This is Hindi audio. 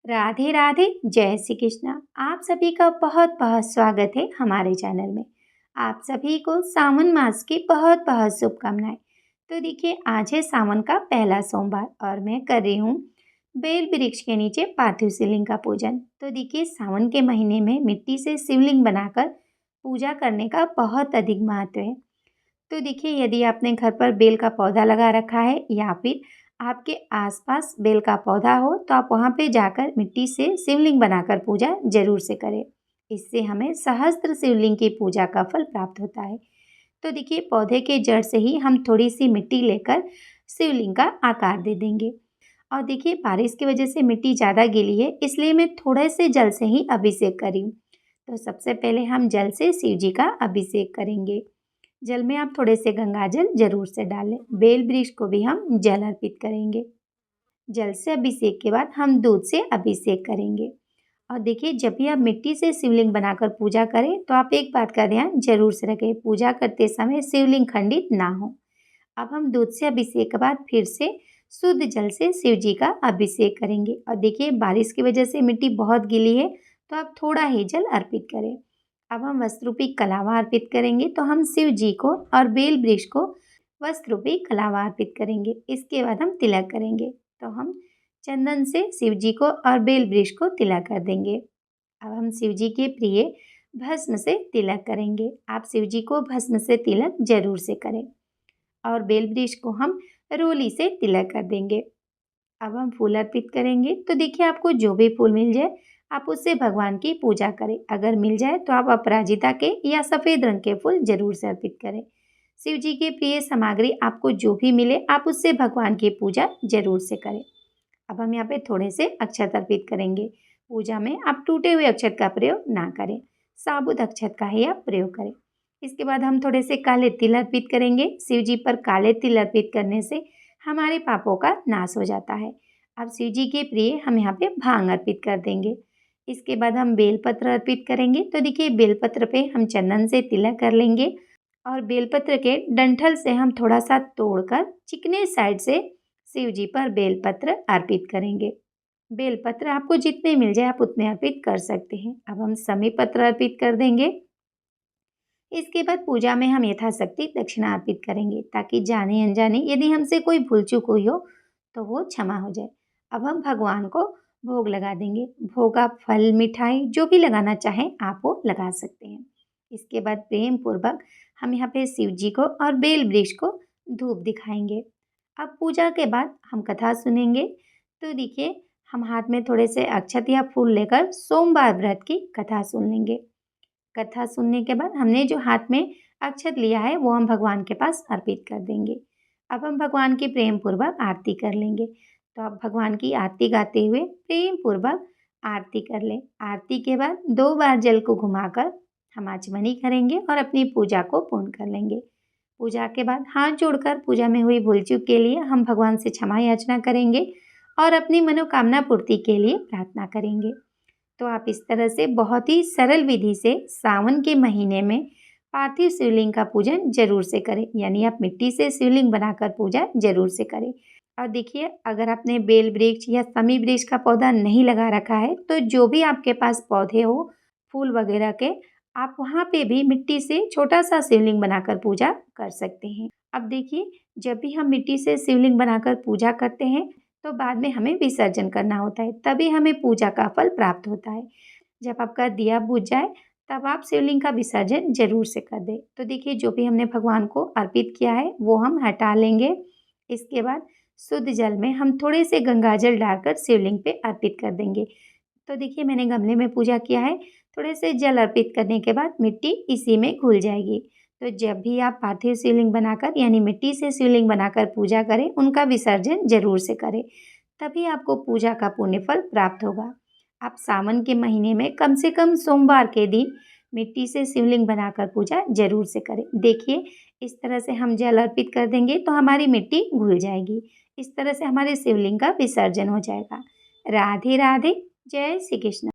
राधे राधे, जय श्री कृष्णा। आप सभी का बहुत बहुत स्वागत है हमारे चैनल में। आप सभी को सावन मास की बहुत बहुत शुभकामनाएं। तो देखिए, आज है सावन का पहला सोमवार और मैं कर रही हूँ बेल वृक्ष के नीचे पार्थिव शिवलिंग का पूजन। तो देखिए, सावन के महीने में मिट्टी से शिवलिंग बनाकर पूजा करने का बहुत अधिक महत्व है। तो देखिए, यदि आपने घर पर बेल का पौधा लगा रखा है या फिर आपके आसपास बेल का पौधा हो, तो आप वहाँ पे जाकर मिट्टी से शिवलिंग बनाकर पूजा जरूर से करें। इससे हमें सहस्त्र शिवलिंग की पूजा का फल प्राप्त होता है। तो देखिए, पौधे के जड़ से ही हम थोड़ी सी मिट्टी लेकर शिवलिंग का आकार दे देंगे। और देखिए, बारिश की वजह से मिट्टी ज़्यादा गीली है, इसलिए मैं थोड़े से जल से ही अभिषेक करी हूँ। तो सबसे पहले हम जल से शिव जी का अभिषेक करेंगे। जल में आप थोड़े से गंगाजल जरूर से डालें। बेल वृक्ष को भी हम जल अर्पित करेंगे। जल से अभिषेक के बाद हम दूध से अभिषेक करेंगे। और देखिए, जब भी आप मिट्टी से शिवलिंग बनाकर पूजा करें तो आप एक बात का ध्यान जरूर से रखें, पूजा करते समय शिवलिंग खंडित ना हो। अब हम दूध से अभिषेक के बाद फिर से शुद्ध जल से शिव जी का अभिषेक करेंगे। और देखिए, बारिश की वजह से मिट्टी बहुत गीली है, तो आप थोड़ा ही जल अर्पित करें। अब हम वस्त्र रूपी कलावा अर्पित करेंगे। तो हम शिव जी को और बेल वृक्ष को वस्त्र रूपी कलावा अर्पित करेंगे। इसके बाद हम तिलक करेंगे। तो हम चंदन से शिव जी को और बेल वृक्ष को तिलक कर देंगे। अब हम शिव जी के प्रिय भस्म से तिलक करेंगे। आप शिव जी को भस्म से तिलक जरूर से करें। और बेल वृक्ष को हम रोली से तिलक कर देंगे। अब हम फूल अर्पित करेंगे। तो देखिए, आपको जो भी फूल मिल जाए आप उससे भगवान की पूजा करें। अगर मिल जाए तो आप अपराजिता के या सफ़ेद रंग के फूल जरूर से अर्पित करें। शिव जी के प्रिय सामग्री आपको जो भी मिले आप उससे भगवान की पूजा जरूर से करें। अब हम यहाँ पे थोड़े से अक्षत अर्पित करेंगे। पूजा में आप टूटे हुए अक्षत का प्रयोग ना करें, साबुत अक्षत का ही आप प्रयोग करें। इसके बाद हम थोड़े से काले तिल अर्पित करेंगे। शिव जी पर काले तिल अर्पित करने से हमारे पापों का नाश हो जाता है। अब शिव जी के प्रिय हम यहाँ पे भांग अर्पित कर देंगे। इसके बाद हम बेलपत्र अर्पित करेंगे। तो देखिए, बेलपत्र पे हम चंदन से तिलक कर लेंगे और बेलपत्र के डंठल से हम थोड़ा सा तोड़कर चिकने साइड से शिव जी पर बेलपत्र अर्पित करेंगे। बेलपत्र आपको जितने मिल जाए आप उतने अर्पित कर सकते हैं। अब हम समी पत्र अर्पित कर देंगे। इसके बाद पूजा में हम यथाशक्ति दक्षिणा अर्पित करेंगे, ताकि जाने अनजाने यदि हमसे कोई भूल चूक हुई हो तो वो क्षमा हो जाए। अब हम भगवान को भोग लगा देंगे। भोग आप फल मिठाई जो भी लगाना चाहें आप वो लगा सकते हैं। इसके बाद प्रेम पूर्वक हम यहाँ पे शिव जी को और बेल वृक्ष को धूप दिखाएंगे। अब पूजा के बाद हम कथा सुनेंगे। तो देखिए, हम हाथ में थोड़े से अक्षत या फूल लेकर सोमवार व्रत की कथा सुन लेंगे। कथा सुनने के बाद हमने जो हाथ में अक्षत लिया है वो हम भगवान के पास अर्पित कर देंगे। अब हम भगवान की प्रेम पूर्वक आरती कर लेंगे। तो आप भगवान की आरती गाते हुए प्रेम पूर्वक आरती कर लें। आरती के बाद 2 बार जल को घुमाकर हम आचमनी करेंगे और अपनी पूजा को पूर्ण कर लेंगे। पूजा के बाद हाथ जोड़कर पूजा में हुई भूल चूक के लिए हम भगवान से क्षमा याचना करेंगे और अपनी मनोकामना पूर्ति के लिए प्रार्थना करेंगे। तो आप इस तरह से बहुत ही सरल विधि से सावन के महीने में पार्थिव शिवलिंग का पूजन जरूर से करें, यानी आप मिट्टी से शिवलिंग बनाकर पूजा जरूर से करें। और देखिए, अगर आपने बेल वृक्ष या समी वृक्ष का पौधा नहीं लगा रखा है तो जो भी आपके पास पौधे हो फूल वगैरह के, आप वहाँ पे भी मिट्टी से छोटा सा शिवलिंग बनाकर पूजा कर सकते हैं। अब देखिए, जब भी हम मिट्टी से शिवलिंग बनाकर पूजा करते हैं तो बाद में हमें विसर्जन करना होता है, तभी हमें पूजा का फल प्राप्त होता है। जब आपका दिया बुझ जाए तब आप शिवलिंग का विसर्जन जरूर से कर दें। तो देखिए, जो भी हमने भगवान को अर्पित किया है वो हम हटा लेंगे। इसके बाद शुद्ध जल में हम थोड़े से गंगाजल डालकर शिवलिंग पे अर्पित कर देंगे। तो देखिए, मैंने गमले में पूजा किया है। थोड़े से जल अर्पित करने के बाद मिट्टी इसी में घुल जाएगी। तो जब भी आप पार्थिव शिवलिंग बनाकर यानी मिट्टी से शिवलिंग बनाकर पूजा करें, उनका विसर्जन जरूर से करें, तभी आपको पूजा का पुण्य फल प्राप्त होगा। आप सावन के महीने में कम से कम सोमवार के दिन मिट्टी से शिवलिंग बनाकर पूजा जरूर से करें। देखिए, इस तरह से हम जल अर्पित कर देंगे तो हमारी मिट्टी घुल जाएगी। इस तरह से हमारे शिवलिंग का विसर्जन हो जाएगा। राधे राधे, जय श्री कृष्ण।